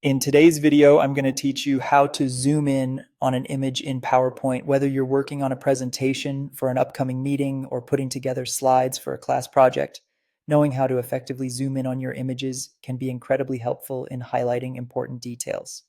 In today's video, I'm going to teach you how to zoom in on an image in PowerPoint, whether you're working on a presentation for an upcoming meeting or putting together slides for a class project. Knowing how to effectively zoom in on your images can be incredibly helpful in highlighting important details.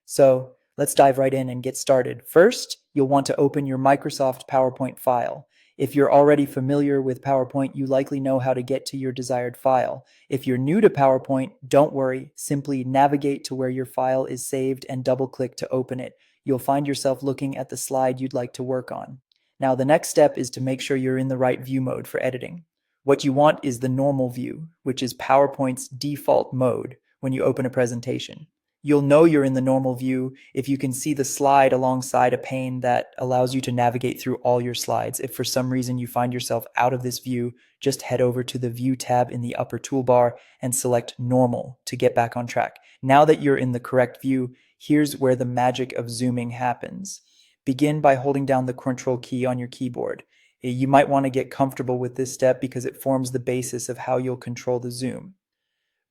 So let's dive right in and get started. First, you'll want to open your Microsoft PowerPoint file. If you're already familiar with PowerPoint, you likely know how to get to your desired file. If you're new to PowerPoint, don't worry. Simply navigate to where your file is saved and double-click to open it. You'll find yourself looking at the slide you'd like to work on. Now, the next step is to make sure you're in the right view mode for editing. What you want is the normal view, which is PowerPoint's default mode when you open a presentation. You'll know you're in the normal view if you can see the slide alongside a pane that allows you to navigate through all your slides. If for some reason you find yourself out of this view, just head over to the View tab in the upper toolbar and select Normal to get back on track. Now that you're in the correct view, here's where the magic of zooming happens. Begin by holding down the Control key on your keyboard. You might want to get comfortable with this step because it forms the basis of how you'll control the zoom.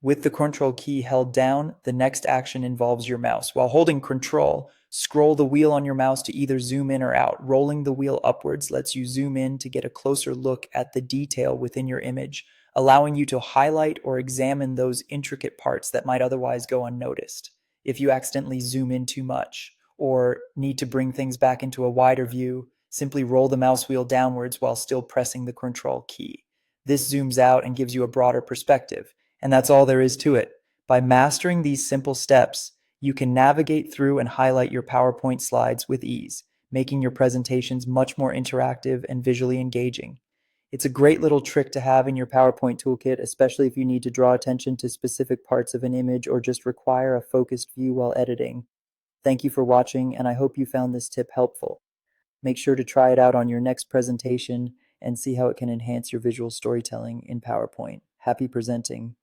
With the Control key held down, the next action involves your mouse. While holding Control, scroll the wheel on your mouse to either zoom in or out. Rolling the wheel upwards lets you zoom in to get a closer look at the detail within your image, allowing you to highlight or examine those intricate parts that might otherwise go unnoticed. If you accidentally zoom in too much or need to bring things back into a wider view, simply roll the mouse wheel downwards while still pressing the Control key. This zooms out and gives you a broader perspective. And that's all there is to it. By mastering these simple steps, you can navigate through and highlight your PowerPoint slides with ease, making your presentations much more interactive and visually engaging. It's a great little trick to have in your PowerPoint toolkit, especially if you need to draw attention to specific parts of an image or just require a focused view while editing. Thank you for watching, and I hope you found this tip helpful. Make sure to try it out on your next presentation and see how it can enhance your visual storytelling in PowerPoint. Happy presenting!